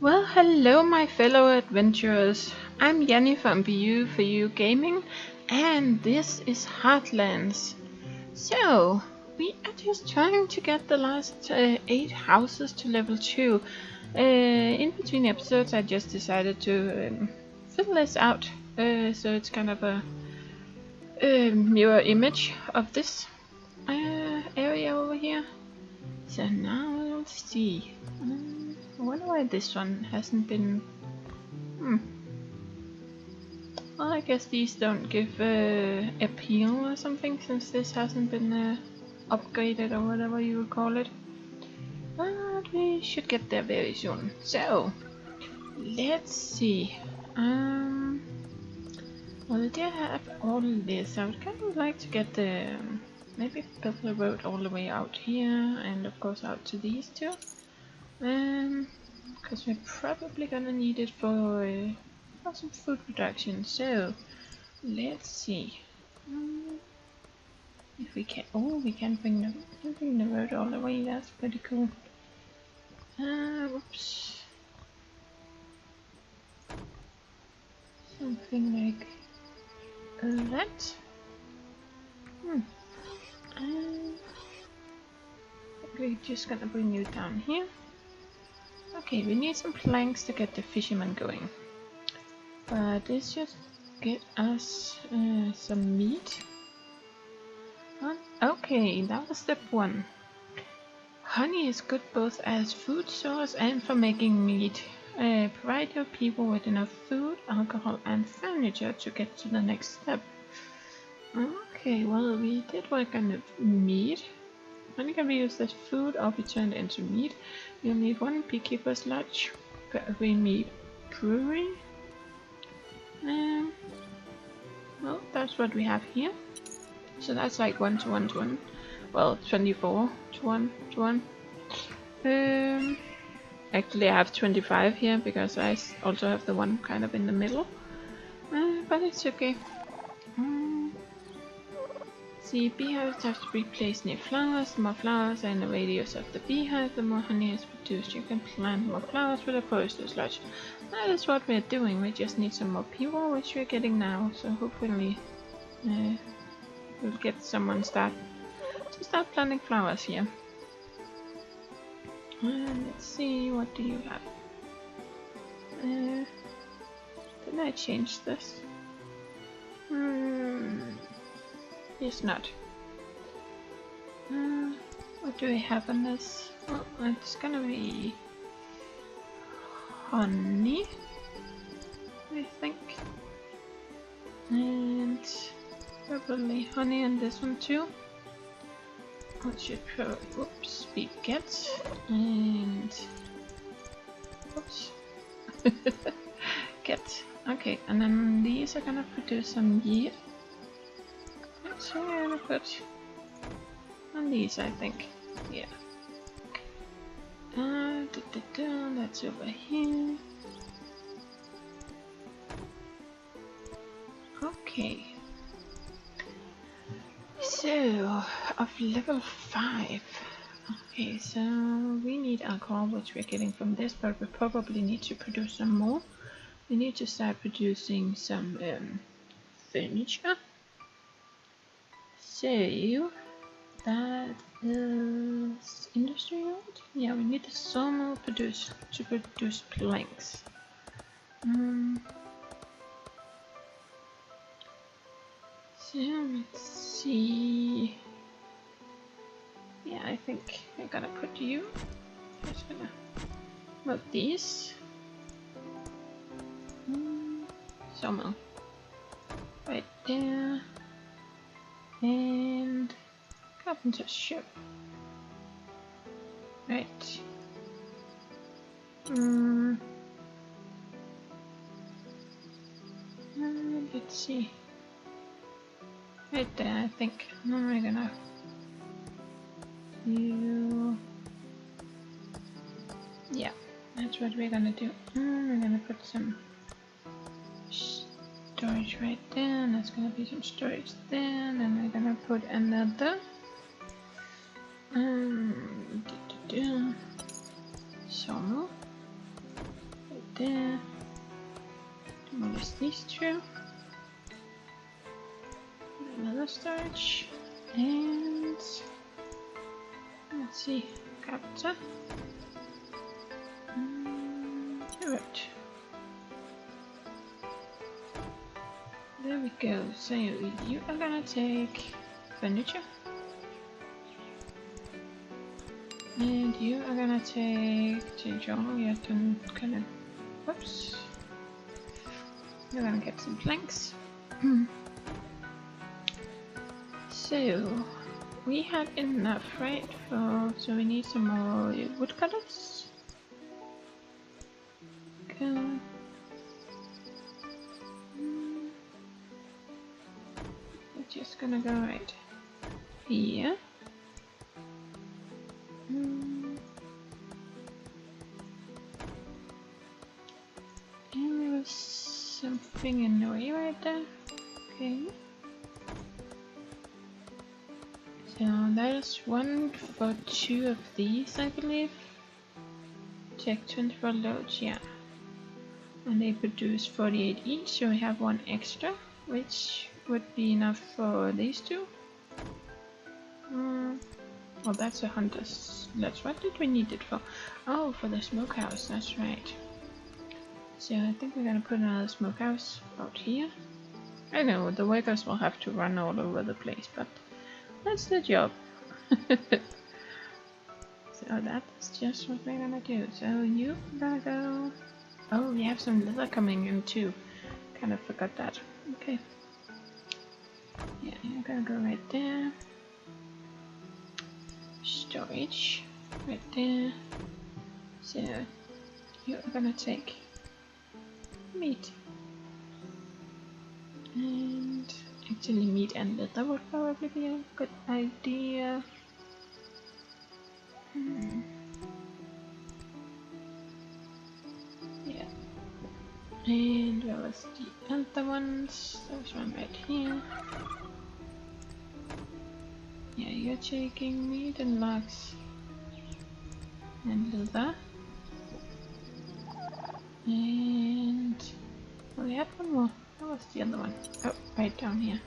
Well, hello, my fellow adventurers. I'm Yanni from BU4U Gaming, and this is Hearthlands. So, we are just trying to get the last 8 houses to level 2. In between episodes, I just decided to fill this out, so it's kind of a mirror image of this area over here. So now we'll see. I wonder why this one hasn't been... Well, I guess these don't give appeal or something, since this hasn't been upgraded or whatever you would call it. But we should get there very soon. So, let's see. Well, they have all this. I would kind of like to get the... maybe build the road all the way out here, and of course out to these two. Because we're probably gonna need it for some food production. So let's see if we can. Oh, we can bring the road all the way. That's pretty cool. Whoops. Something like that. We're just gonna bring you down here. Okay, we need some planks to get the fisherman going. But let's just get us some meat. Okay, that was step 1. Honey is good both as food source and for making meat. Provide your people with enough food, alcohol and furniture to get to the next step. Okay, well, we did work on the meat. Honey can be used as food or be turned into meat. You'll need 1 beekeeper's lodge for every meat brewery. Well, that's what we have here. So that's like 1 to 1 to 1. Well, 24 to 1 to 1. Actually I have 25 here because I also have the one kind of in the middle. But it's okay. See, beehives have to be placed near flowers. The more flowers are in the radius of the beehive, the more honey is produced. You can plant more flowers with a forester's lodge. That is what we're doing. We just need some more people, which we're getting now. So hopefully we'll get someone start planting flowers here. Let's see, what do you have? Did I change this? Yes, not. What do we have on this? Well, it's gonna be honey, I think. And probably honey on this one too. What should be get, and oops, get. Okay, and then these are gonna produce some yeast. So I'm gonna put on these, I think. Yeah. That's over here. Okay. So, of level 5. Okay, so we need alcohol, which we're getting from this, but we probably need to produce some more. We need to start producing some furniture. So, that is industry, right? Yeah, we need the sawmill to produce planks. So let's see. Yeah, I think I'm gonna put you. Just gonna move these. Sawmill right there, and carpenter's shop right. Let's see. Right there, I think. And then we're gonna do... yeah, that's what we're gonna do. We're gonna put some storage right there, and there's gonna be some storage there, and then we're gonna put another sawmill there. Demolish these two. Another storage. And let's see, capture. Alright. There we go. So you are gonna take furniture. And you are gonna take Sergio. You can kind of, whoops. You're gonna get some planks. So we have enough, right? So we need some more woodcutters. Okay. We're just gonna go right here. And there was something in the way right there. Okay. So that is one for two of these, I believe. Check 24 loads, yeah. And they produce 48 each, so we have one extra, which would be enough for these two. Well, that's a hunter's. What did we need it for? Oh, for the smokehouse, that's right. So I think we're gonna put another smokehouse out here. I know, the workers will have to run all over the place, but that's the job. So that's just what we're gonna do. So you gotta go. Oh, we have some leather coming in too. Kind of forgot that. Okay. Yeah, you're gonna go right there. Storage. Right there. So you're gonna take meat. And actually meat and leather would probably be a good idea. Yeah. And where was the other ones? There's one right here. Yeah, you're taking meat and logs. And leather. And oh, we had one more. Where was the other one? Oh, right down here.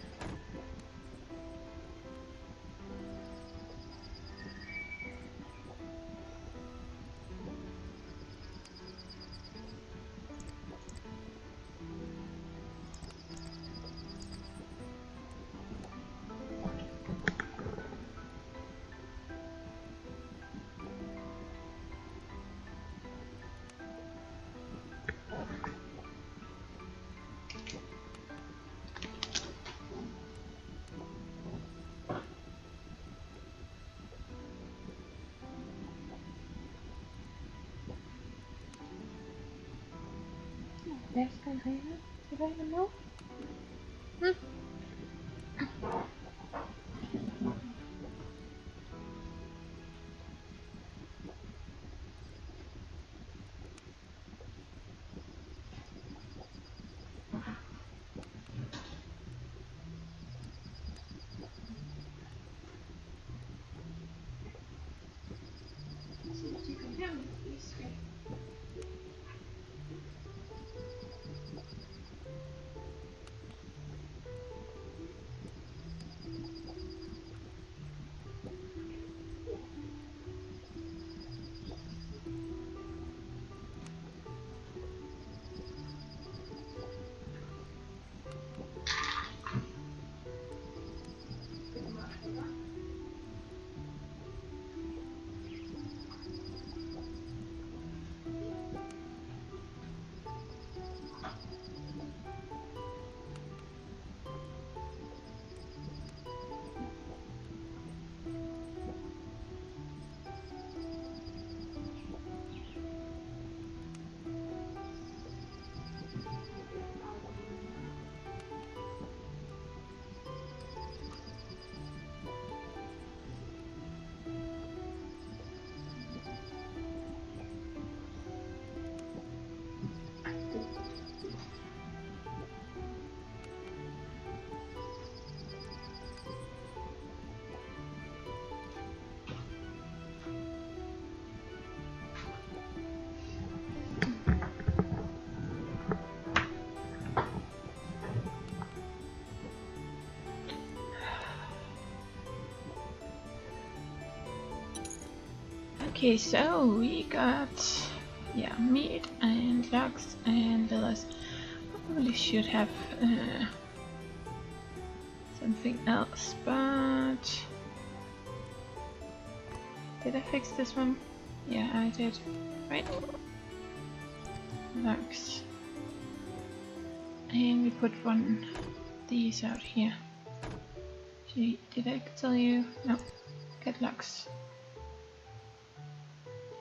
There's container. Did I even know? You can hear me. Please, okay. Okay, so we got meat and logs and leathers. Probably should have something else, but did I fix this one? Yeah, I did. Right. Logs. And we put one of these out here. Did I tell you? No. Get logs.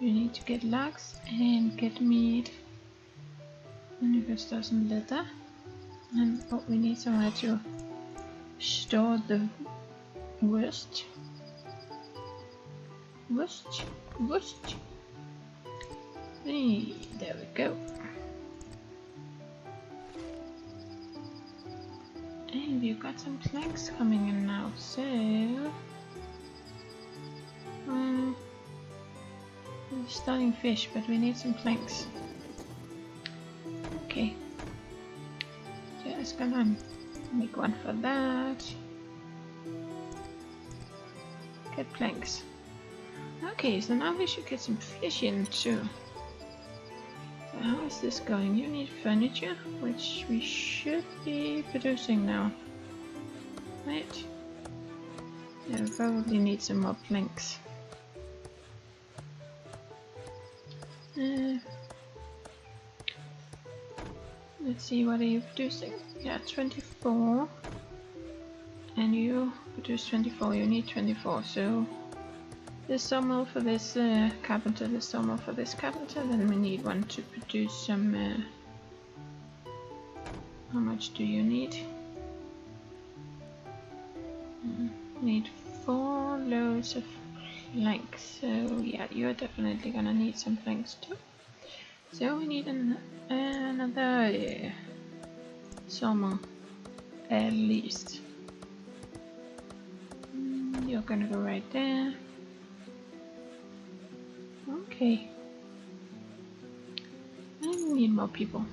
You need to get logs and get meat. And you can store some leather. And we need somewhere to store the worst. Hey, there we go. And we've got some planks coming in now, so we're starting fish, but we need some planks. Okay, just gonna make one for that. Get planks. Okay, so now we should get some fish in too. So how is this going? You need furniture, which we should be producing now. Right? Yeah, we probably need some more planks. Let's see, what are you producing? Yeah, 24. And you produce 24, you need 24, so this sawmill for this carpenter, this sawmill for this carpenter, then we need one to produce some, how much do you need? Need 4 loads of planks, so yeah, you're definitely gonna need some planks too. So we need another sawmill, at least. You're gonna go right there. Okay. I need more people.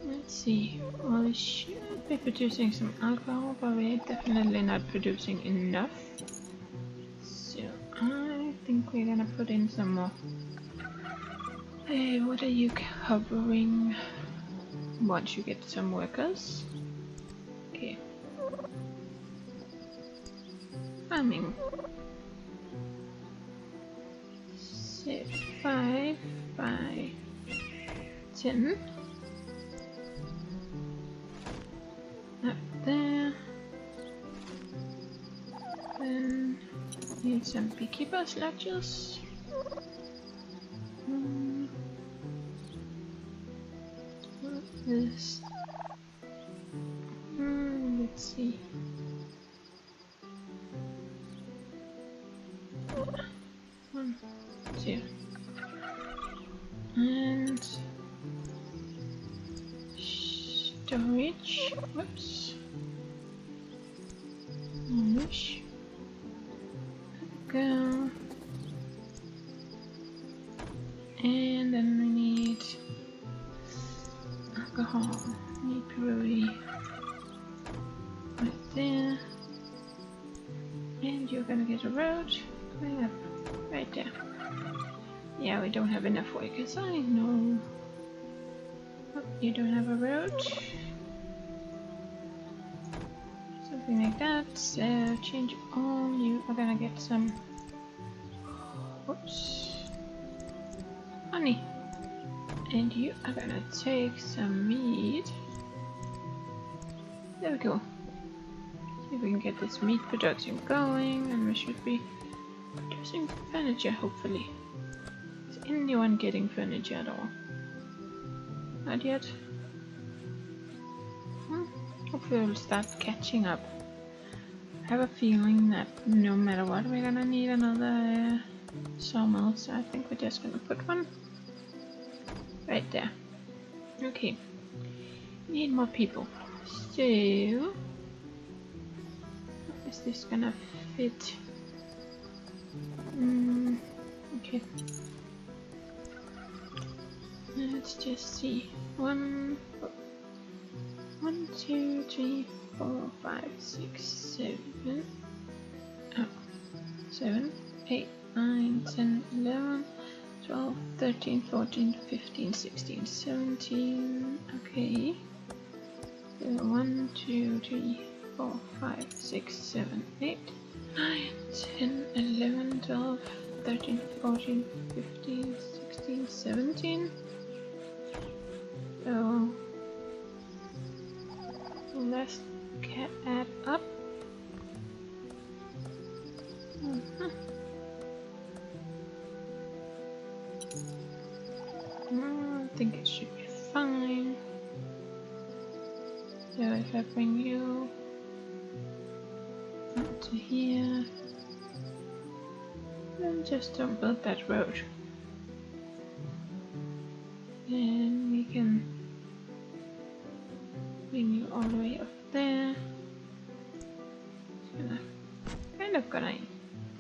Let's see. Well, we should be producing some alcohol, but we're definitely not producing enough. So I think we're gonna put in some more. Hey, what are you covering? Once you get some workers. Okay. Farming. So 5 by 10. Up there. Then need some beekeepers lodges. This. Let's see. One, two, and storage. Whoops. Storage. Go. And then we need alcohol. Need brewery. Right there. And you're gonna get a road going up right there. Yeah, we don't have enough workers, I know. Oh, you don't have a road. Something like that. So change all. You are gonna get some. Whoops. Honey. And you are gonna take some meat. There we go. See if we can get this meat production going, and we should be producing furniture, hopefully. Is anyone getting furniture at all? Not yet. Hopefully we'll start catching up. I have a feeling that no matter what, we're gonna need another sawmill, so I think we're just gonna put one right there. Okay. Need more people. So, how is this gonna fit? Okay. Let's just see. 1, 2, 3, 4, 5, 6, 7. 7, 8, 9, 10, 11, 12, 13, 14, 15, 16, 17. Okay. 1, 2, 3, 4, 5, 6, 7, 8, 9, 10, 11, 12, 13, 14, 15, 16, 17. So let's add up. I think it should be fine. So if I bring you up to here, then just don't build that road. Then we can bring you all the way up there. Gonna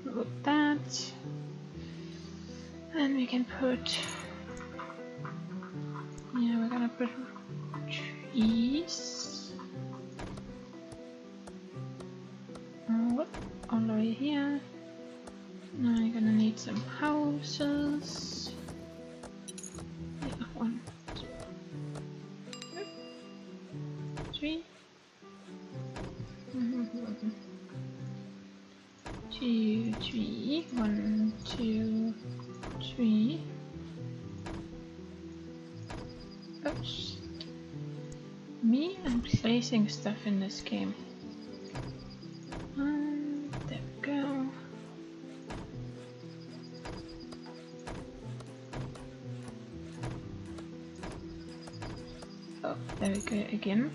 remove that. And we can put, yeah, we're gonna put trees all the way here. Now you're gonna need some houses. Yeah, 1, 2, 3. 2, 3. 1, 2, 3. Oops. Me and placing stuff in this game. There we go. Oh, there we go again.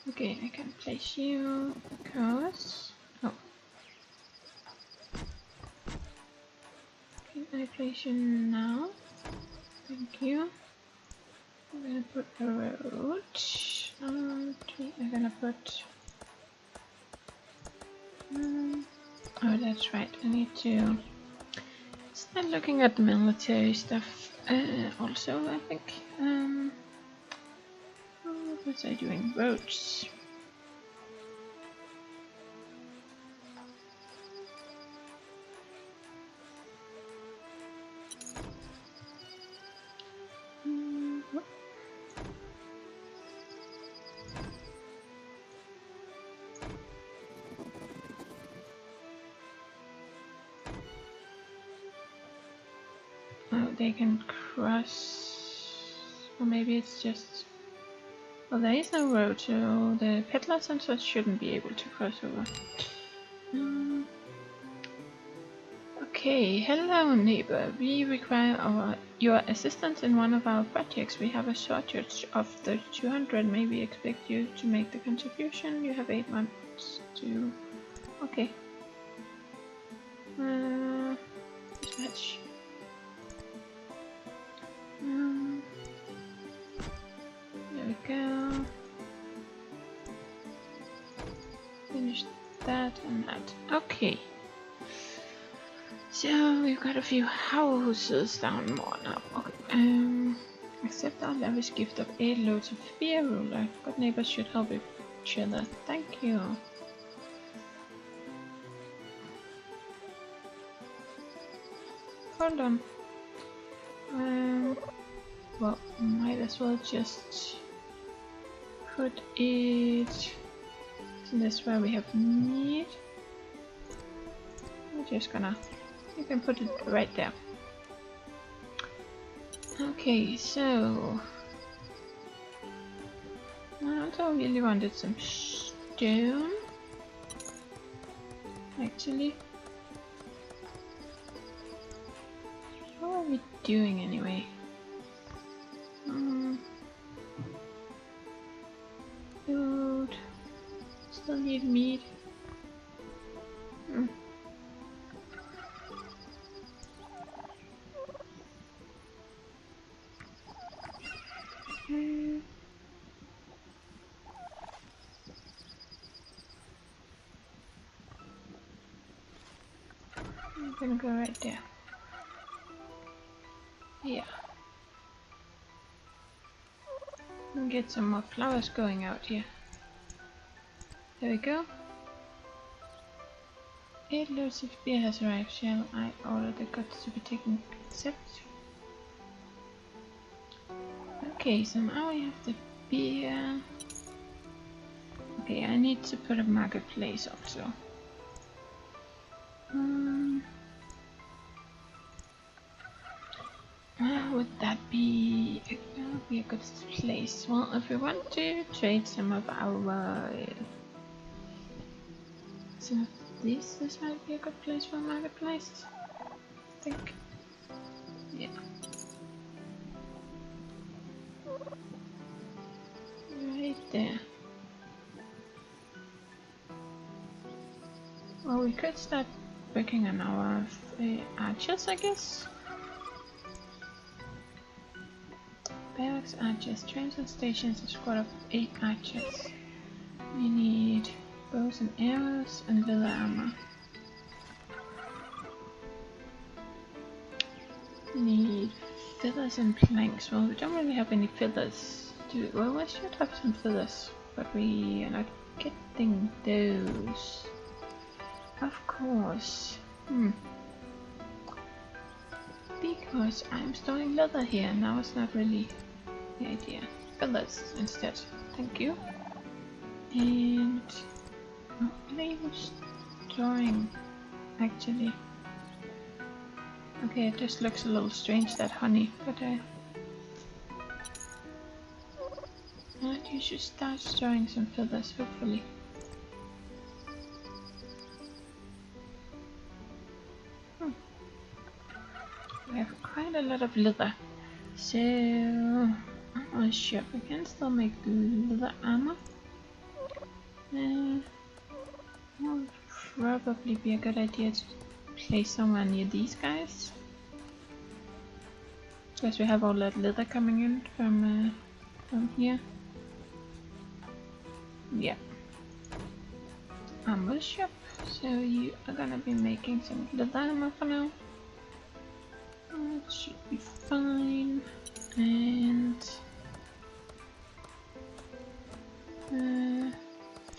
Okay, I can place you because... Oh. Can I place you now? Thank you. I'm gonna put a road. I'm gonna put... oh, that's right. I need to start looking at the military stuff also, I think. What was I doing? Roads. Oh, they can cross. Or maybe it's just... well, there is no road, so the peddlers and such shouldn't be able to cross over. Okay, hello neighbor. We require your assistance in one of our projects. We have a shortage of 3200. May we expect you to make the contribution? You have 8 months to... okay. Dispatch. There we go. Finish that and that. Okay. So we've got a few houses down more now. Okay. Accept our lavish gift of 8 loads of fear ruler. Good neighbors should help each other. Thank you. Hold on. Well, might as well just put it. So that's where we have need. We're just gonna. You can put it right there. Okay, so I also really wanted some stone. Actually, what are we doing anyway? Food. Still need meat. I'm gonna go right there. Yeah. I'm get some more flowers going out here. There we go. 8 loads of beer has arrived. Shall I order the goods to be taken? Accept. Okay, so now we have the beer. Okay, I need to put a marketplace also. Would that be a good place? Well, if we want to trade some of our some of this might be a good place for a marketplace. I think. Yeah. Right there. Well, we could start working on our archers, I guess. Barracks, archers, transit stations, a squad of 8 archers. We need bows and arrows and leather armor. We need feathers and planks. Well, we don't really have any feathers. Well, we should have some feathers, but we are not getting those. Of course. Because I'm storing leather here, and now it's not really the idea. Feathers instead. Thank you. And what are you storing actually? Okay, it just looks a little strange, that honey, but you should start storing some feathers, hopefully. We have quite a lot of leather, so I'm not sure if we can still make leather armor. Would probably be a good idea to place somewhere near these guys, because we have all that leather coming in from here. Yeah. Armor shop. So you are gonna be making some leather armor for now. That should be fine. And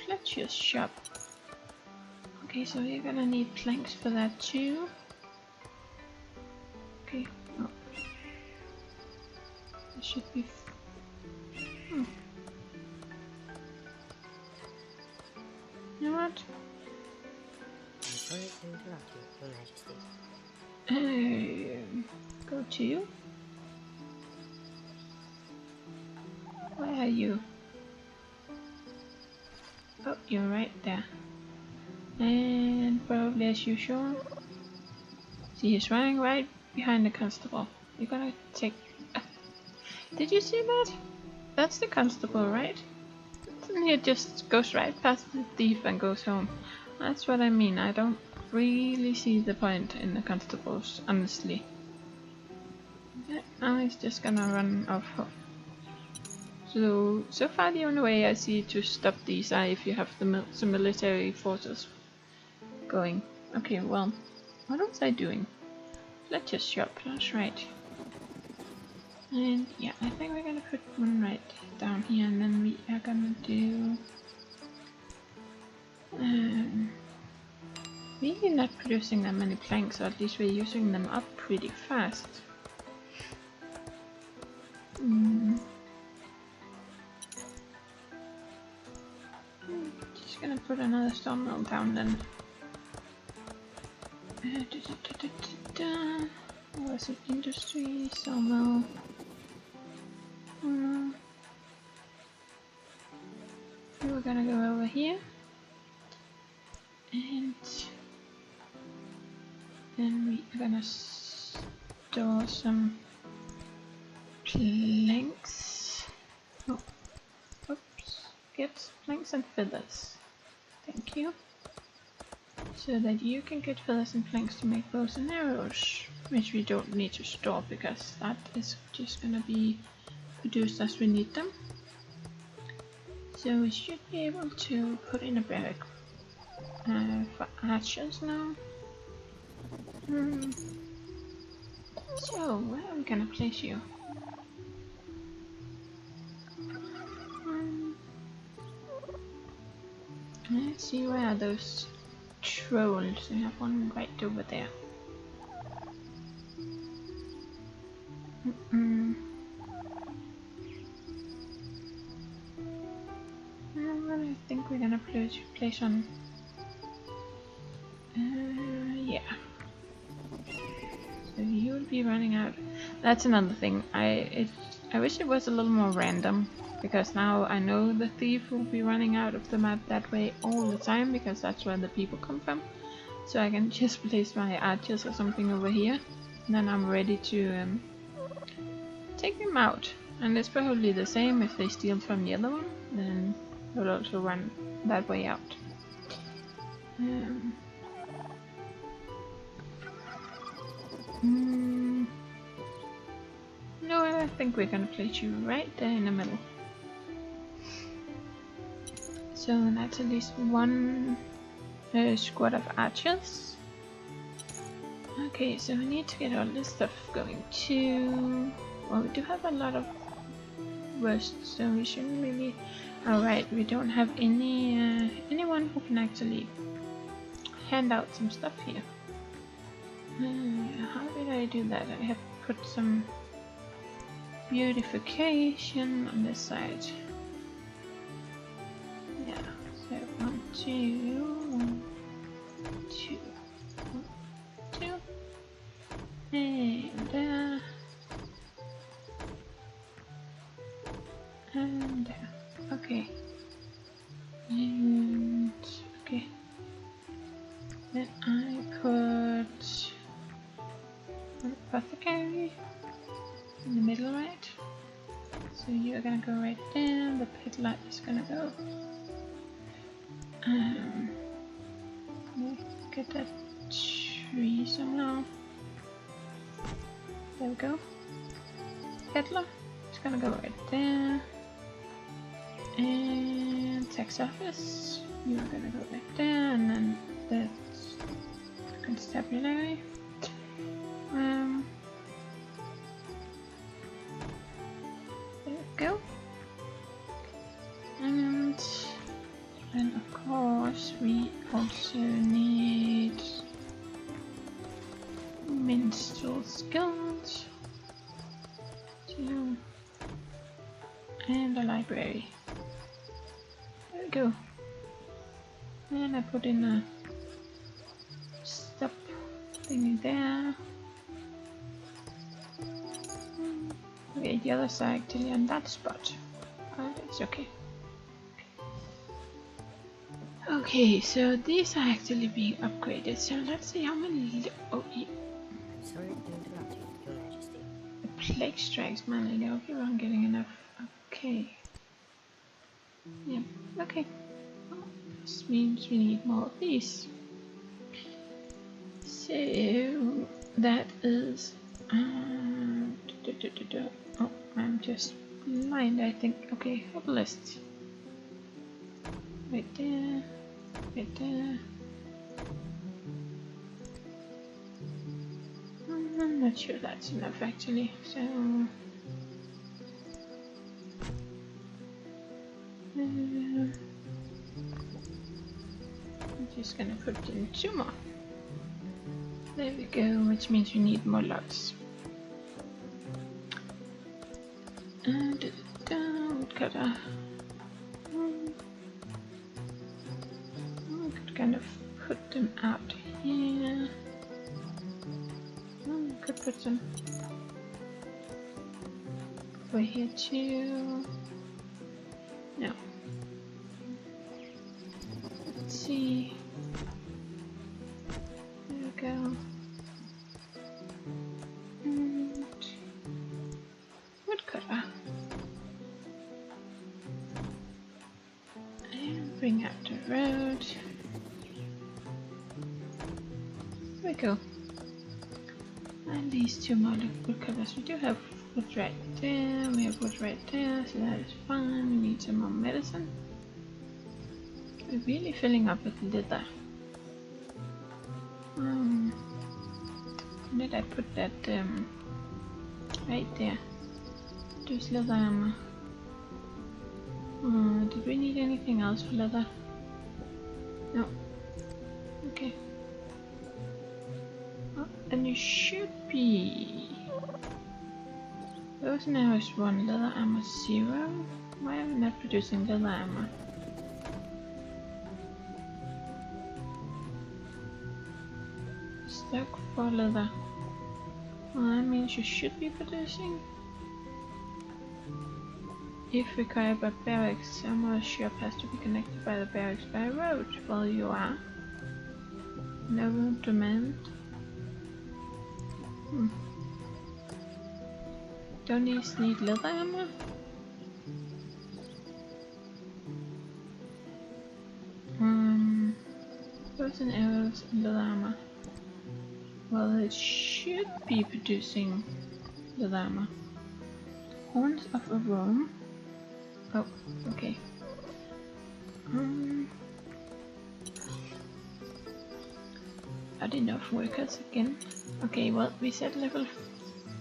Fletcher's shop. Okay, so you're gonna need planks for that too. Okay, oh. That should be You know what? Sorry to interrupt you, Your Majesty. Go to you. Where are you? Oh, you're right there. And probably as usual. See, he's running right behind the constable. You're gonna take... Did you see that? That's the constable, right? And he just goes right past the thief and goes home. That's what I mean. I don't really see the point in the constables, honestly. Yeah, now he's just gonna run off home. So far the only way I see to stop these are if you have some military forces going. Okay, well, what was I doing? Let's just shop, that's right. And yeah, I think we're gonna put one right down here, and then we are gonna do... Really not producing that many planks, or at least we're using them up pretty fast. Just gonna put another sawmill down then. Was it industry, sawmill? We're gonna go over here, and then we are gonna store some planks. Oh, oops! Get planks and feathers. Thank you. So that you can get feathers and planks to make bows and arrows, which we don't need to store because that is just gonna be produced as we need them. So we should be able to put in a barrack for archers now. So where are we gonna place you? Let's see, where are those trolls? I have one right over there. I think we're gonna place on. Yeah. So you'll be running out. That's another thing. I wish it was a little more random, because now I know the thief will be running out of the map that way all the time, because that's where the people come from. So I can just place my archers or something over here, and then I'm ready to take them out. And it's probably the same if they steal from the other one, then they'll also run that way out. No, I think we're gonna place you right there in the middle. So that's at least one squad of archers. Okay, so we need to get all this stuff going too. Well, we do have a lot of bursts, so we shouldn't really. Alright, we don't have anyone who can actually hand out some stuff here. How did I do that? I have put some beautification on this side. Yeah, so 1, 2, 1, 2, 1, 2, and there, and there. Okay, and okay. Then I put an apothecary in the middle, right? So you're gonna go right there, the pit light is gonna go. Get that tree somehow. There we go. Peddler is gonna go right there. And tax office, you're gonna go right there, and then that's constabulary. There we go. And then of course we also need minstrel skills, 2, and a library. There we go. And I put in a stop thingy there. Okay, the others are actually on that spot. It's okay. Okay, so these are actually being upgraded. So let's see how many. Oh, yeah. Sorry to interrupt you, Your Majesty. The plague strikes, man. I hope you aren't getting enough. Okay. Yeah. Okay. Well, this means we need more of these. So that is. Oh, I'm just blind, I think. Okay, obelisk. Right there. Right there. I'm not sure that's enough actually. So. I'm just gonna put in 2 more. There we go, which means we need more lots. Woodcutter. I could kind of put them out here. Could put some over here too. No. Let's see. There we go. And woodcutter. And bring out the road. There we go. And these 2 more woodcutters. We do have wood right there, we have wood right there, so that is fine. We need some more medicine. We're really filling up with leather. Did I put that right there? There's leather armor. Did we need anything else for leather? No. Okay. Oh, and you should be. Those now is 1, leather armor 0. Why am I not producing leather armor? Stock for leather. Well, that means you should be producing. If required by barracks, some shop has to be connected by the barracks by road. Well, you are. No room demand. Don't these need leather armor? Bows and arrows and leather armor. Well, it should be producing leather armor. Horns of a roam. Oh, okay. Not enough workers again. Okay, well, we said level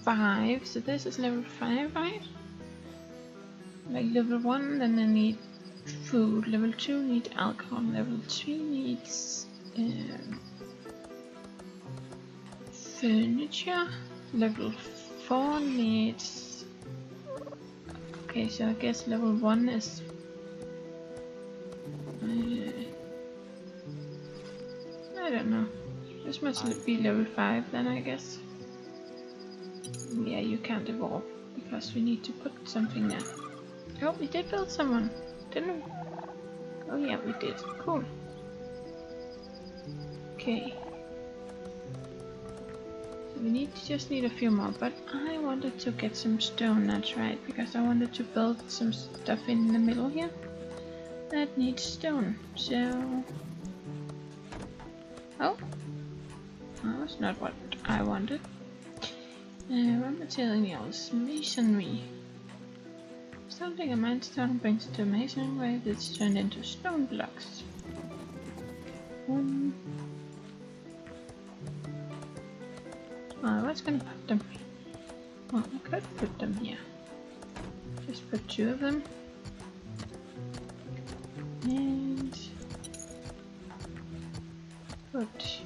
5, so this is level 5, right? Like level 1, then I need food. Level 2 need alcohol. Level 3 needs furniture. Level 4 needs... Okay, so I guess level 1 is... I don't know. This must be level 5 then, I guess. Yeah, you can't evolve because we need to put something there. Oh, we did build someone, didn't we? Oh yeah, we did. Cool. Okay. So we just need a few more, but I wanted to get some stone, that's right, because I wanted to build some stuff in the middle here that needs stone. So... Oh! That was not what I wanted. Raw materials, masonry. Something a mindstone brings to masonry where it's turned into stone blocks. What's gonna put them? Well, I could put them here. Just put 2 of them. And put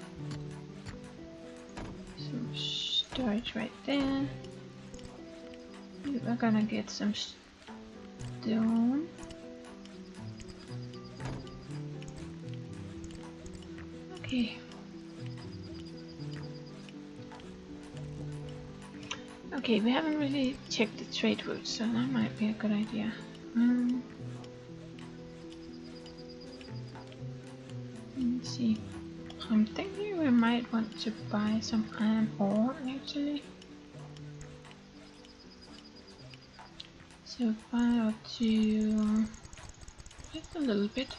some storage right there. We're gonna get some stone. Okay. Okay, we haven't really checked the trade routes, so that might be a good idea. Let's see. I'm thinking we might want to buy some iron ore actually. So if I were to just a little bit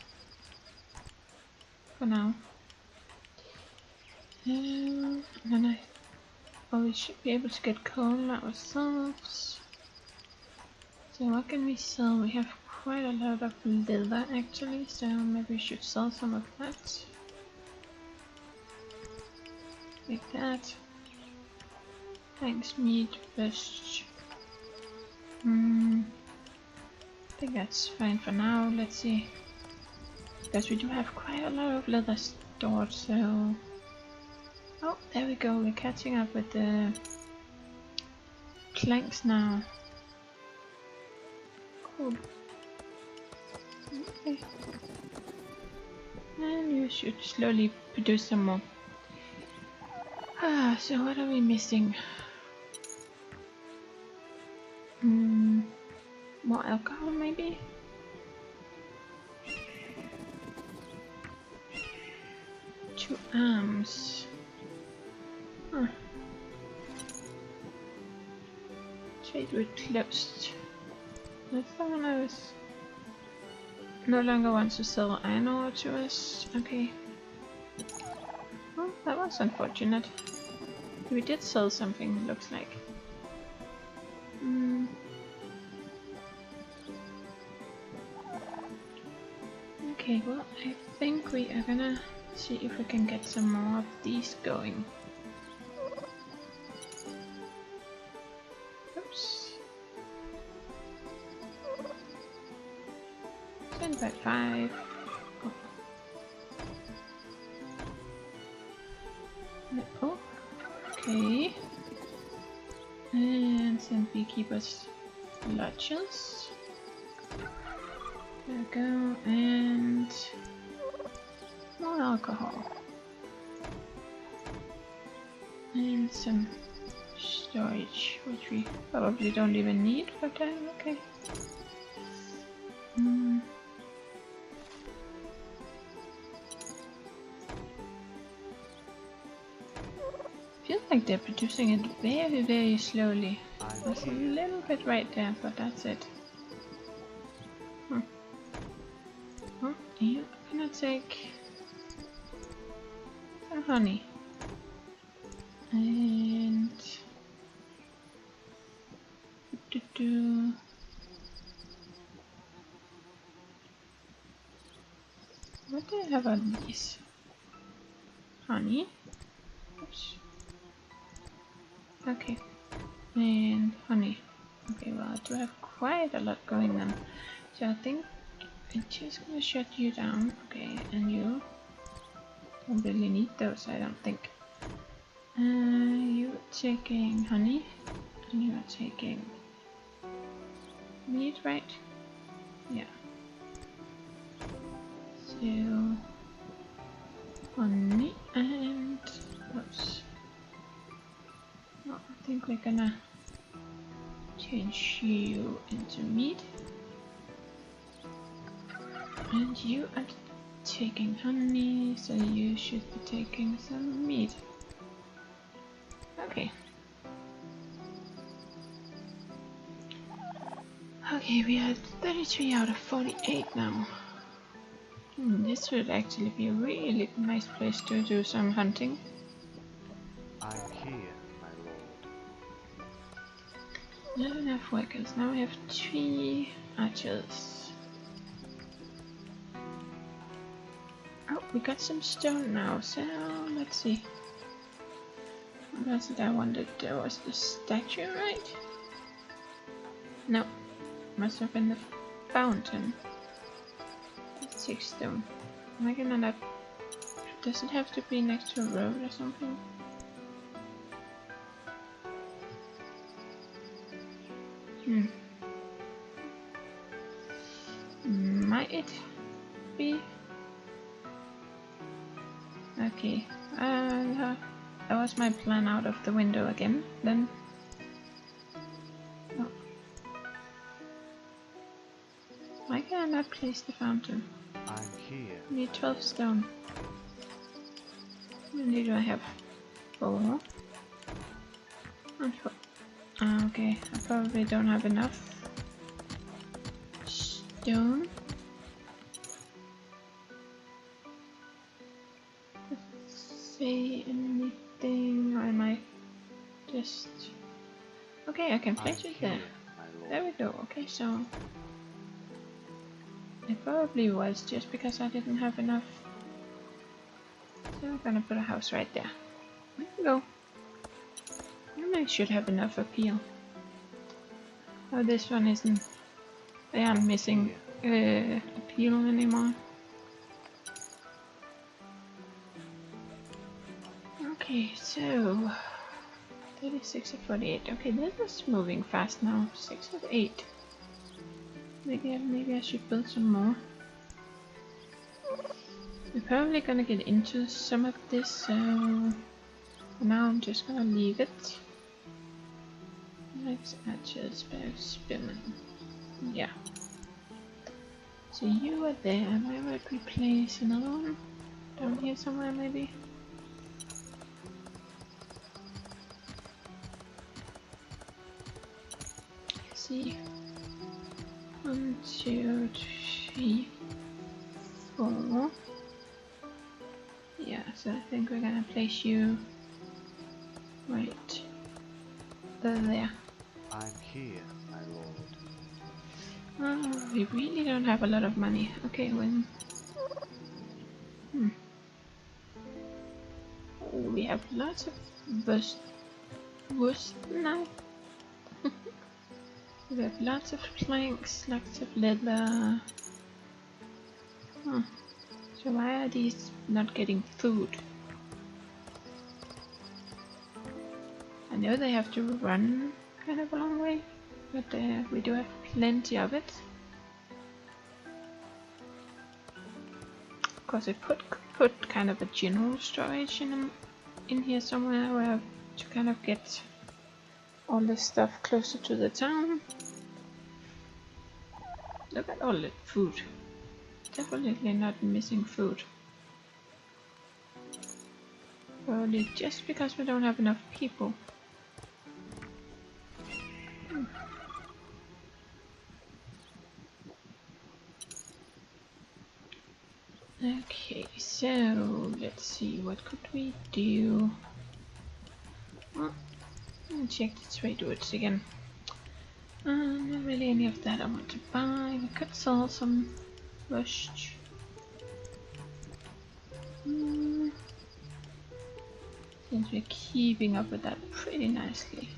for now. And then we should be able to get coal ourselves. So what can we sell? We have quite a lot of leather actually, so maybe we should sell some of that. Like that. Thanks, meat, fish. I think that's fine for now. Let's see. Because we do have quite a lot of leather stored, so... Oh, there we go. We're catching up with the planks now. Cool. Okay. And you should slowly produce some more. So what are we missing? More alcohol maybe? Two arms. Trade route closed. If someone else no longer wants to sell iron ore to us, okay. Well, that was unfortunate. We did sell something, looks like. Okay, well, I think we are gonna see if we can get some more of these going. Oops. 10 by 5. Oh. Oh, okay. And send beekeepers lodges. There we go, and more alcohol. And some storage, which we probably don't even need, but okay. Feels like they're producing it very, very slowly. There's a little bit right there, but that's it. Oh, you gonna take some honey. And what do I have on these? Honey. Oops. Okay. And honey. Okay, well I do have quite a lot going on. So I think I'm just gonna shut you down. Okay, and you don't really need those, I don't think. You're taking honey, and you're taking meat, right? Yeah. So honey and oops. Well, I think we're gonna change you into meat. And you are taking honey, so you should be taking some meat. Okay. Okay, we are 33 out of 48 now. This would actually be a really nice place to do some hunting. I am here, my lord. Not enough workers. Now we have 3 archers. Oh, we got some stone now, so let's see. What was it I wanted? There was the statue, right? No, must have been the fountain. 6 stone. Am I gonna not? Does it have to be next to a road or something? Might it be? Okay. That was my plan out of the window again. Then. Oh. Why can I not place the fountain? I'm here. I need 12 stone. How many do I have? 4. And 4. Okay, I probably don't have enough stone. Say anything, or am I just... Okay, I can place it there. There we go. Okay, so it probably was just because I didn't have enough. So I'm gonna put a house right there. There we go. And I should have enough appeal. Oh, this one isn't. They aren't missing appeal anymore. Okay, so 36 of 48. Okay, this is moving fast now. 6 of 8. Maybe I should build some more. We're probably gonna get into some of this, so for now I'm just gonna leave it. Let's just spinning. Yeah. So you are there. Where would we place another one? Down here somewhere, maybe? Let's see. 1, 2, 3, 4. Yeah, so I think we're gonna place you right there. I'm here, my lord. Oh, we really don't have a lot of money. Okay, when... Oh, we have lots of wood now. We have lots of planks, lots of leather. So why are these not getting food? know they have to run kind of a long way, but we do have plenty of it. Of course, I put kind of a general storage in here somewhere where to kind of get all this stuff closer to the town. Look at all that food. Definitely not missing food. Probably just because we don't have enough people. Okay, so let's see, what could we do? Oh, let me check the trade routes again. Not really any of that I want to buy. We could sell some rushed. Since we're keeping up with that pretty nicely.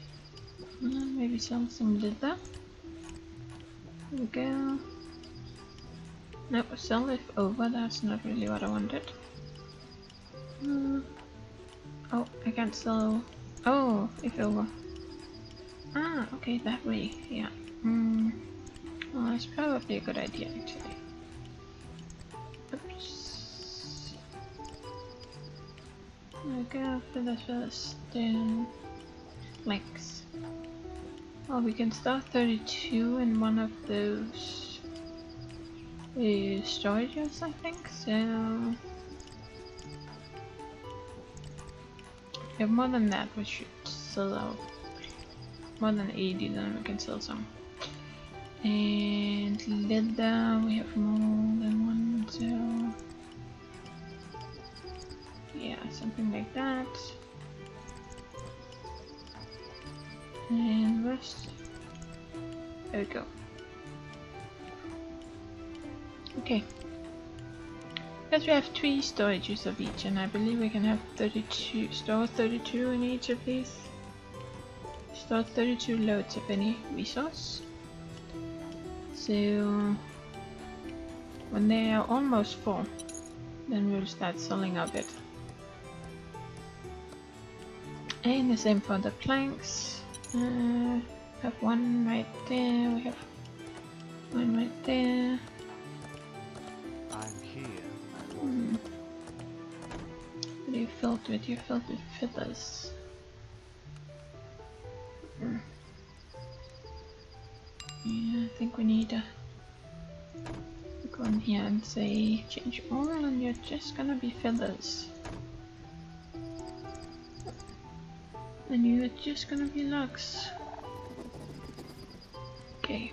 Maybe sell some leather. There we go. Nope, sell if over, that's not really what I wanted. Oh, I can't sell. Oh, if over. Ah, okay, that way, yeah. Well, that's probably a good idea actually. Oops. There we go, feathers first, then legs. Well, we can start 32 in one of those storages, I think, so if we have more than that, we should sell out. More than 80, then we can sell some. And leather, we have more than one, so yeah, something like that. And rest. There we go. Okay. Because we have 3 storages of each, and I believe we can have 32, store 32 in each of these. Store 32 loads of any resource. So when they are almost full, then we'll start selling a bit. And the same for the planks. Have one right there, we have one right there. I'm here, my lord. What are you filled with? You're filled with feathers. Yeah, I think we need to go in here and say change all, and you're just gonna be feathers. And you're just gonna be lugs. Okay.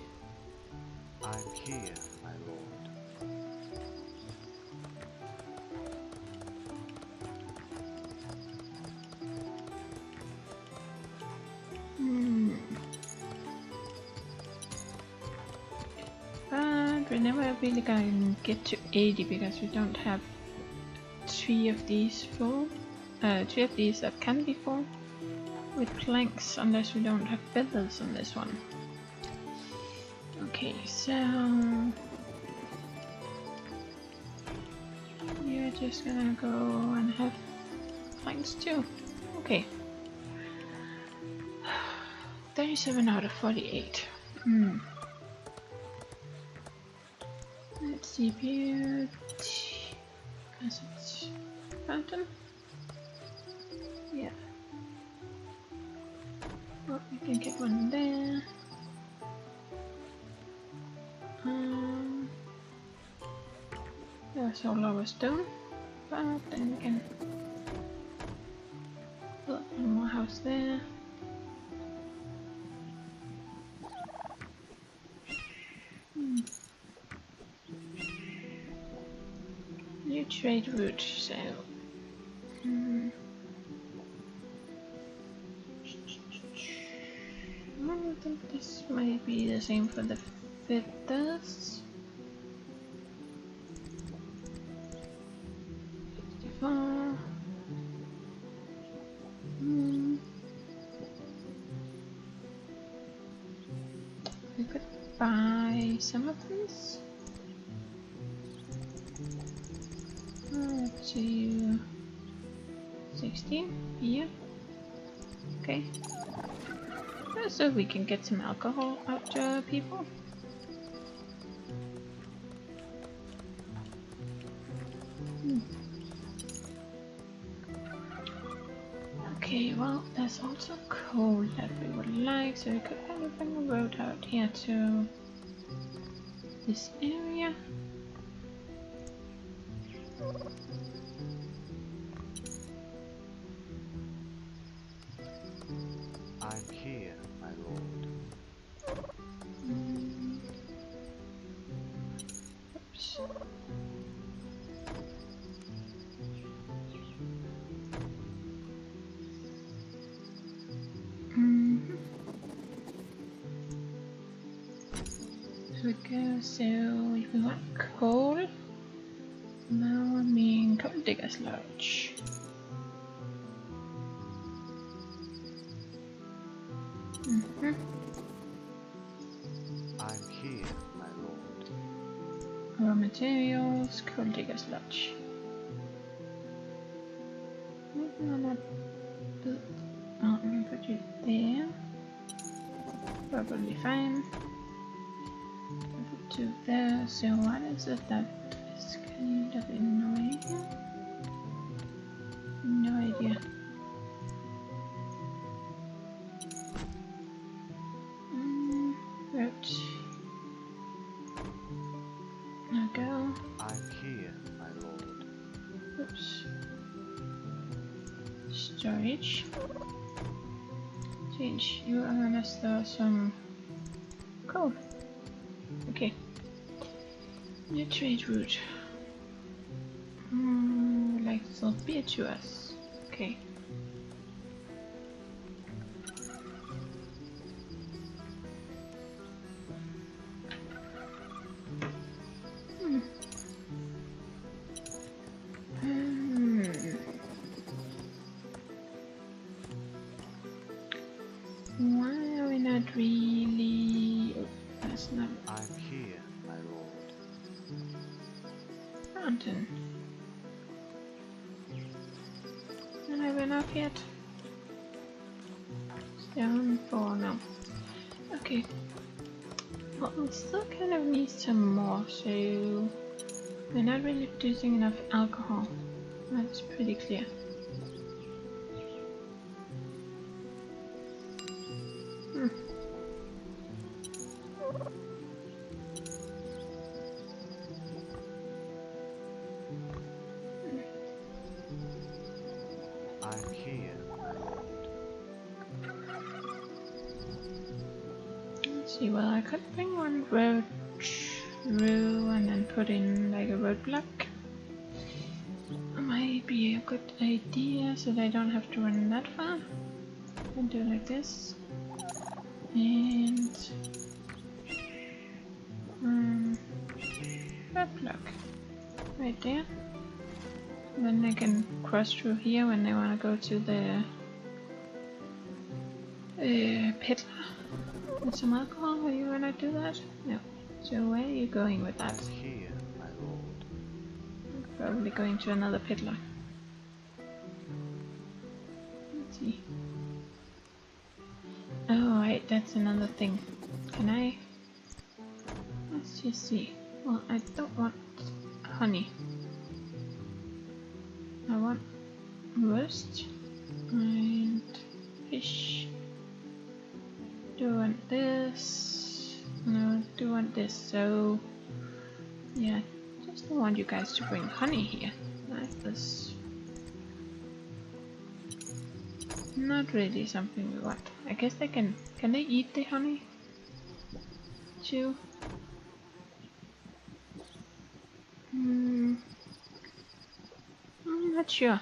I'm here, my lord. But we're never really gonna get to 80 because we don't have 3 of these full. 3 of these that can be full with planks, unless we don't have feathers on this one. Okay, so you're just gonna go and have planks too. Okay. 37 out of 48. Let's see, beauty. Is it fountain? Yeah. Well, we can get one there. There's all our stone, but then we can build one more house there. New trade route, so I think this might be the same for the feathers. 64. We could buy some of these. Let's see, 16 here. Okay. So we can get some alcohol out to people. Okay, well, there's also coal that we would like, so we could probably bring a road out here to this area. I'm here, my lord. Oops. There we go, so if we want coal, now I mean coal diggers lodge. I'm here, my lord. Raw materials, coal diggers lodge. I'm gonna put it there. Probably fine. Put two there. So what is it that is kind of annoying? No idea. Route. Now go. I'm here, my lord. Oops. Storage. Change. You are gonna store some coal. Okay. New trade route. Like sell beer to us. Okay. Why are we not really... Oh, that's not I'm here, my lord. mountain. Not have enough yet. Down 4 now. Okay. Well, we still kind of need some more, so we're not really producing enough alcohol. That's pretty clear. I'm here, my lord. Let's see, well, I could bring one road through and then put in like a roadblock. Might be a good idea so they don't have to run that far. And do like this. And roadblock right there. And then they can cross through here when they want to go to the peddler with some alcohol. Are you gonna do that? No. So where are you going with that? I'm here, my lord. Probably going to another peddler. Let's see. Oh right, that's another thing. Can I? Let's just see. Well, I don't want honey. I want roast and fish. Do want this. No, do want this. So yeah, just don't want you guys to bring honey here. Like this. Not really something we want. I guess they can. Can they eat the honey? Too. I'm not sure.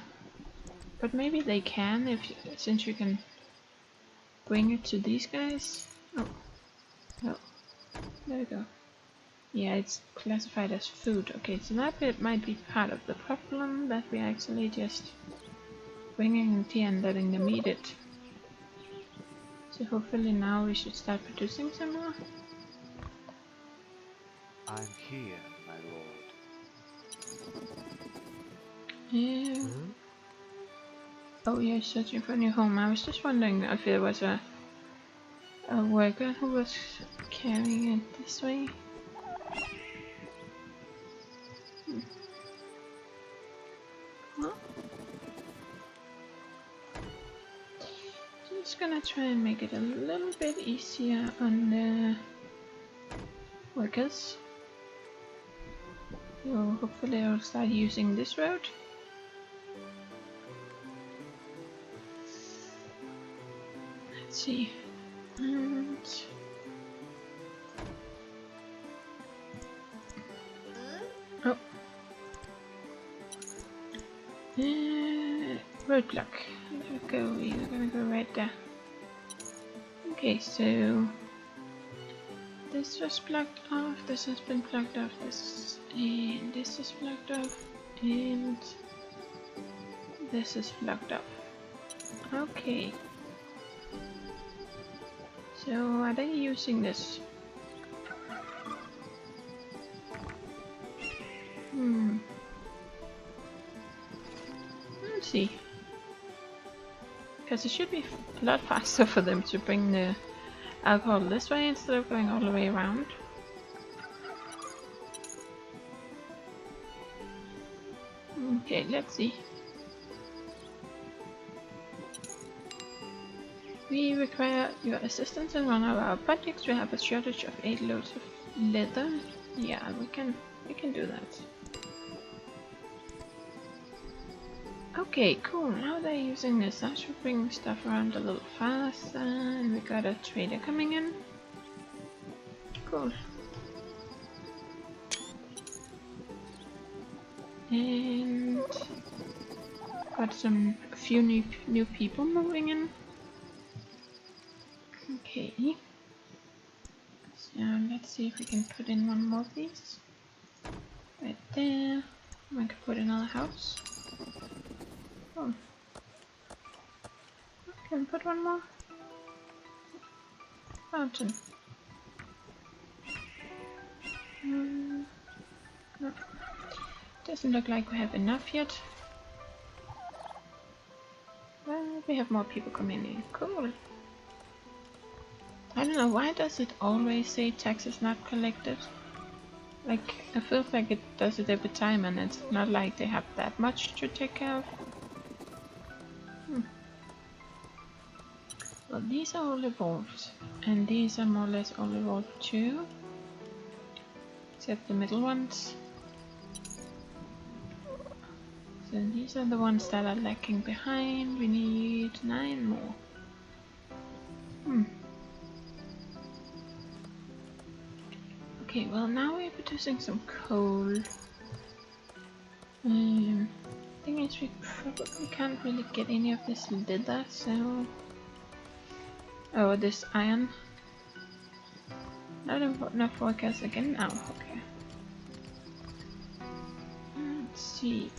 But maybe they can if since you can bring it to these guys. Oh. Oh. There we go. Yeah, it's classified as food. Okay, so that bit might be part of the problem that we're actually just bringing it here and letting them eat it. So hopefully now we should start producing some more. I'm here, my lord. Yeah. Oh yeah, searching for a new home. I was just wondering if there was a worker who was carrying it this way. Well, just gonna try and make it a little bit easier on the workers. So hopefully I'll start using this road. Let's see. And oh, roadblock. There we go. We're gonna go right there. Okay, so this was blocked off. This has been blocked off. This and this is blocked off, and this is blocked off. Okay. So are they using this? Let's see. Because it should be a lot faster for them to bring the alcohol this way instead of going all the way around. Okay, let's see. We require your assistance in one of our projects. We have a shortage of 8 loads of leather. Yeah, we can do that. Okay, cool. Now they're using this. That should bring stuff around a little faster. And we got a trader coming in. Cool. And got a few new people moving in. Okay. So let's see if we can put in one more of these. Right there. I can put another house. Oh. Can we put one more? Fountain. No. Doesn't look like we have enough yet. Well, we have more people coming in. Cool. I don't know, why does it always say taxes not collected? Like, I feel like it does it every time and it's not like they have that much to take care of. Well, these are all evolved, and these are more or less all evolved too. Except the middle ones. So these are the ones that are lacking behind. We need 9 more. Okay, well now we're producing some coal. Thing is, we probably can't really get any of this leather, so... Oh, this iron. Not enough workers again now, okay. Let's see,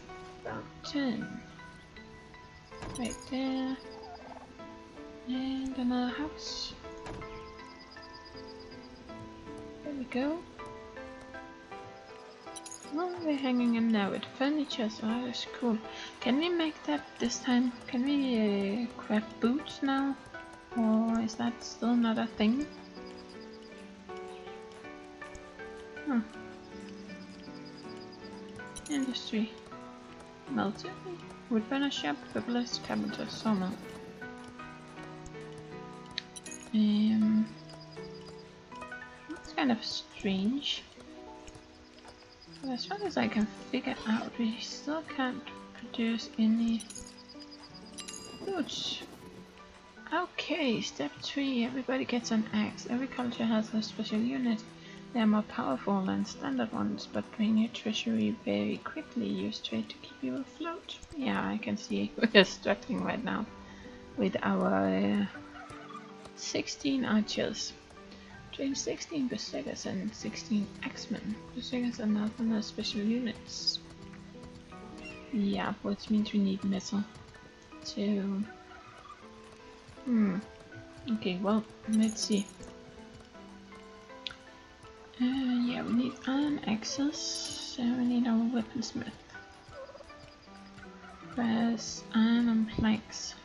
about 10. Right there. And another house. There we go. Oh, we're hanging in there with furniture, so that's cool. Can we make that this time? Can we craft boots now? Or is that still not a thing? Huh. Industry. Melter. Woodburner shop. Herbalist. Carpenter. Sawmill. That's kind of strange. But as far as I can figure out, we still can't produce any boots. Okay, step 3. Everybody gets an axe. Every culture has a special unit. They are more powerful than standard ones, but drain your treasury very quickly. Use trade to keep you afloat. Yeah, I can see we're struggling right now with our 16 archers. Train 16 berserkers and 16 axemen. Berserkers are not one of the special units. Yeah, which means we need metal. So... Okay, well, let's see. Yeah, we need iron axes, so we need our weaponsmith. Requires iron and planks.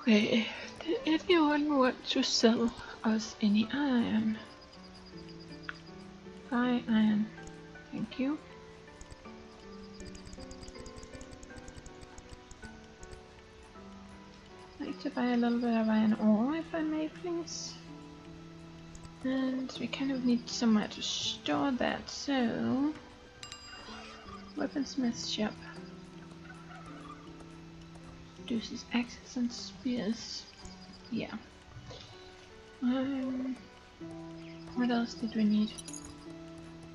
Okay, did anyone want to sell us any iron? Buy iron. Thank you. I'd like to buy a little bit of iron ore if I may, please. And we kind of need somewhere to store that, so... Weaponsmith shop. Produces axes and spears. Yeah. What else did we need?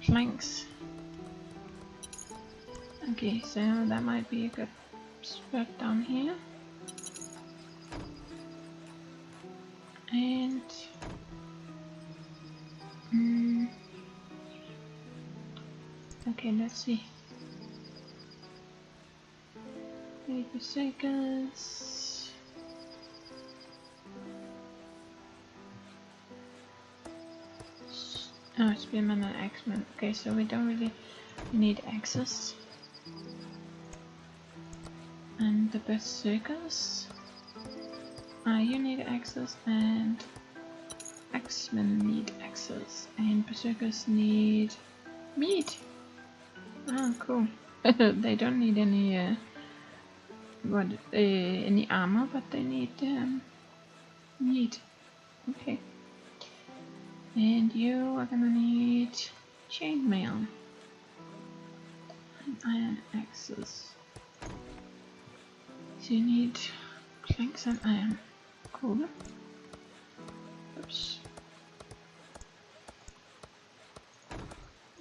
Planks. Okay, so that might be a good spot down here. And okay, let's see. Pershakov. Oh, spearman and axeman. Okay, so we don't really need axes. And the Pershakov. You need access, and axemen need access, and Pershakov need meat. Oh, cool. They don't need any any armor, but they need meat. Okay. And you are gonna need chainmail and iron axes. So you need planks and iron. Cool. Oops.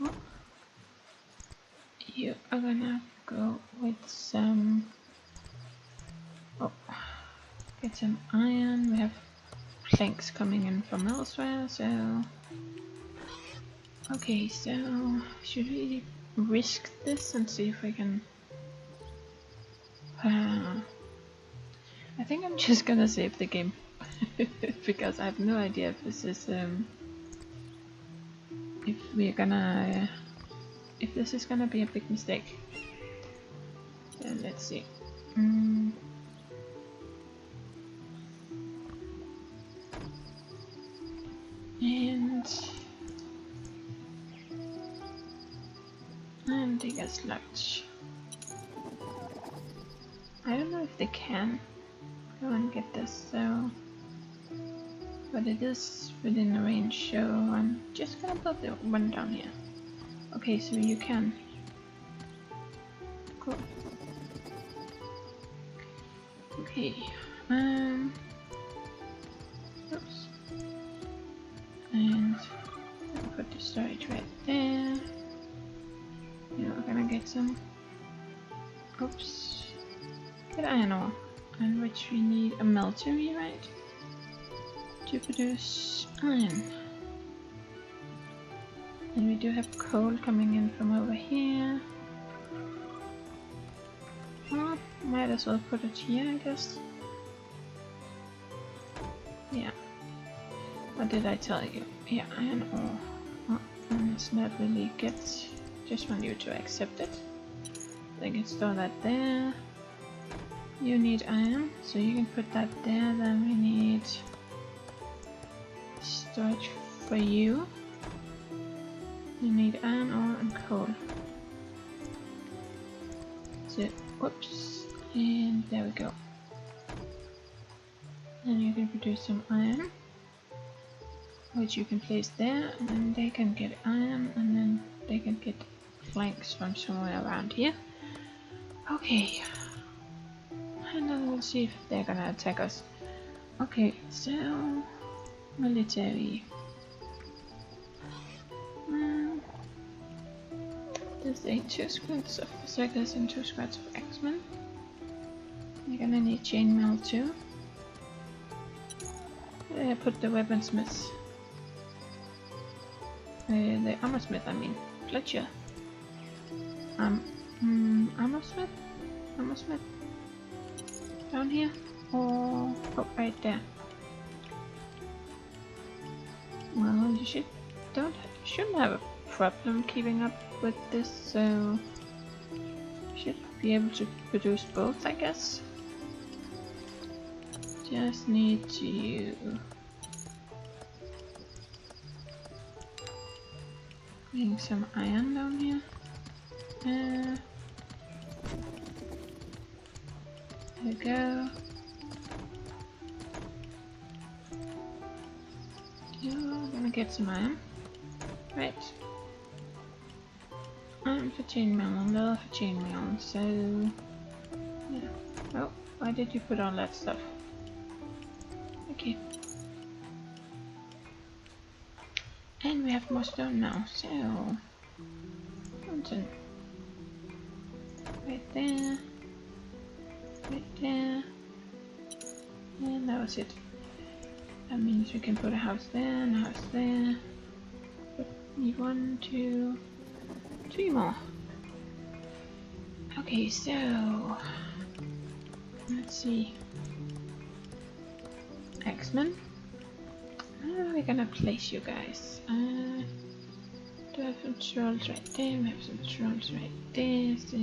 Oh. You are gonna go with some... Oh, get some iron. We have planks coming in from elsewhere, so... Okay, so should we risk this and see if we can... I think I'm just gonna save the game because I have no idea if this is if we're gonna if this is gonna be a big mistake. So let's see. And they get sludge. I don't know if they can go and get this, so... But it is within the range, so I'm just gonna put the one down here. Okay, so you can. Cool. Okay, oops. And I'll put the storage right there. Yeah, we're gonna get some... Oops. Get iron ore, and which we need a meltery, right? To produce iron. And we do have coal coming in from over here. Well, might as well put it here, I guess. Yeah. What did I tell you? Yeah, iron ore. Oh, and it's not really good. Just want you to accept it. I can store that there. You need iron, so you can put that there. Then we need storage for you. You need iron ore and coal. So, whoops, and there we go. And you can produce some iron, which you can place there, and then they can get iron, and then they can get flanks from somewhere around here. Okay. And then we'll see if they're gonna attack us. Okay, so... military. There's 2 squads of Berserkers and 2 squads of X-Men. You're gonna need chainmail too. Put the weaponsmiths. The armorsmith, I mean. Fletcher. Armorsmith? Armorsmith? Down here? Or oh, right there? Well, you shouldn't have a problem keeping up with this, so Should be able to produce both, I guess. Just need to bring some iron down here. There we go. You're gonna get some iron. Right. Iron for chainmail, leather for chainmail, so yeah. Oh, why did you put all that stuff? Okay. And we have more stone now, so mountain. Right there. Right there. And that was it. That means we can put a house there and a house there. But need 1, 2, 3 more. Okay, so let's see. X-Men. Where are we gonna place you guys? Do I have some trolls right there? We have some trolls right there, so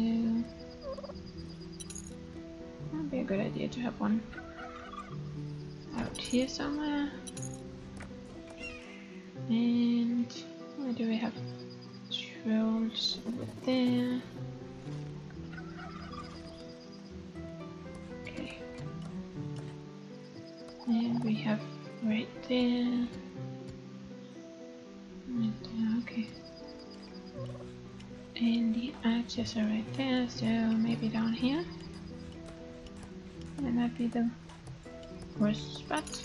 that'd be a good idea to have one out here somewhere. And where do we have trolls? Over there. Okay. And we have right there. Right there, okay. And the archers are right there, so maybe down here. Might not be the worst spot.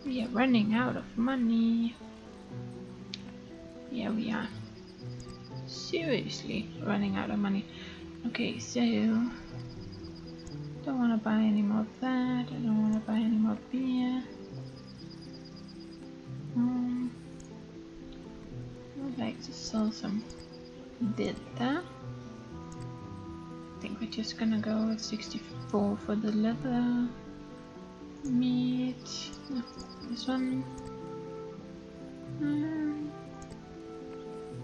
We are running out of money. Yeah, we are. Seriously running out of money. Okay, so don't want to buy any more of that. I don't want to buy any more beer. I'd like to sell some data. I think we're just gonna go with 64 for the leather. Meat. No, this one.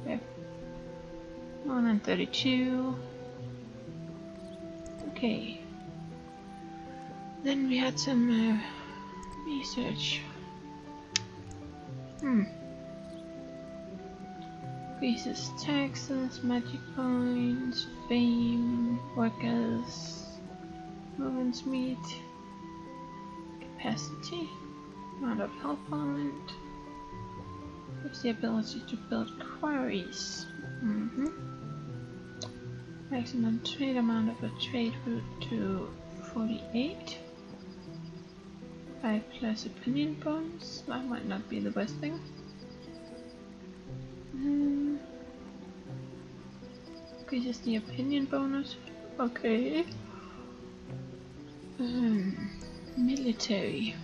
Okay. 132. Okay. Then we had some research. Increases taxes, magic points, fame, workers, movement speed, capacity, amount of health point, gives the ability to build quarries. Maximum trade amount of a trade route to 48. 5 plus opinion bonus. That might not be the best thing. Increases the opinion bonus. Okay. Military.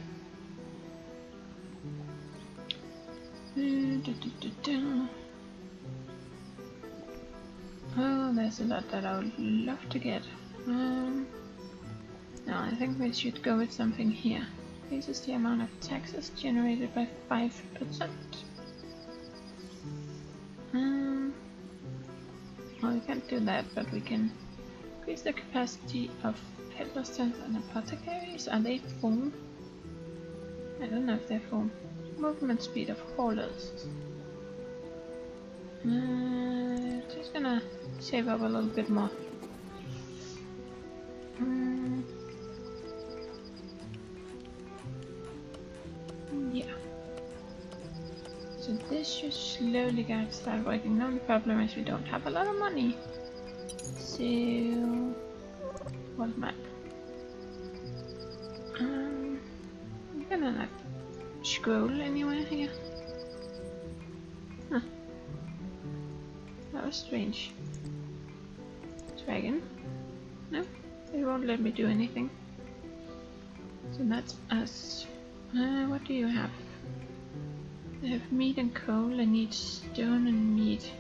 Oh, there's a lot that I would love to get. No, I think we should go with something here. Increases the amount of taxes generated by 5%. Well, we can't do that, but we can increase the capacity of peddler stands and apothecaries. Are they full? I don't know if they're full. Movement speed of haulers. Just gonna save up a little bit more. Yeah. So this should slowly get start working. The only problem is we don't have a lot of money. So what map? I'm gonna not scroll anywhere here. Huh. That was strange. Dragon? No, they won't let me do anything. So that's us. What do you have? I have meat and coal. I need stone and meat.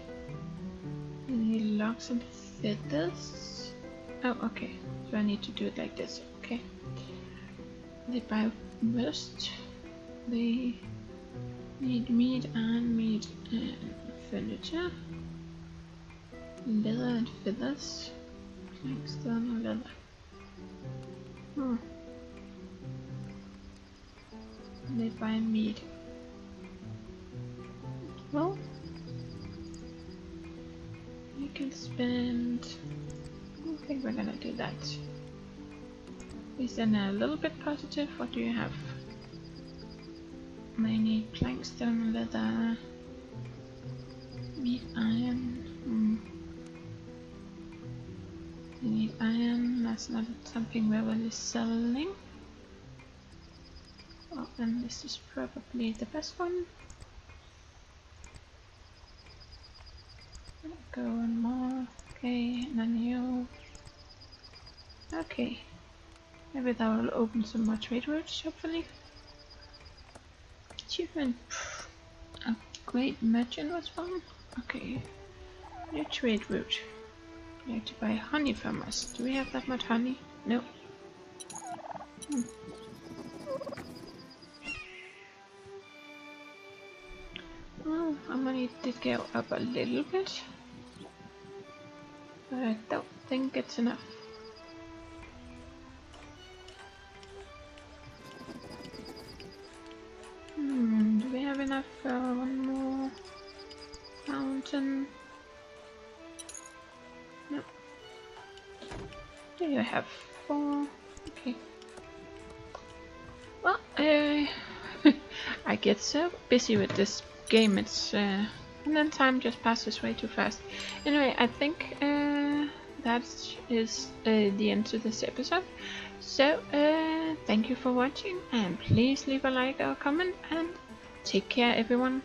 I need logs and feathers. Oh, okay. So I need to do it like this. Okay. They buy rust. They need meat and furniture. Leather and feathers. External leather. They buy meat. Well, you can spend. I think we're gonna do that. Is then a little bit positive. What do you have? I need plank, stone, leather, meat, iron. You need iron. That's not something we're really selling. Oh, and this is probably the best one. Go one more. Okay, and then you. Okay. Maybe that will open some more trade routes, hopefully. Achievement. A great merchant was found. Okay. New trade route. You have to buy honey from us. Do we have that much honey? No. Well, our money did go up a little bit. But I don't think it's enough. Do we have enough for one more fountain? No. Do you have 4? Okay. Well, I get so busy with this game, it's and then time just passes way too fast. Anyway, I think that is the end to this episode. So thank you for watching, and please leave a like or comment, and take care everyone.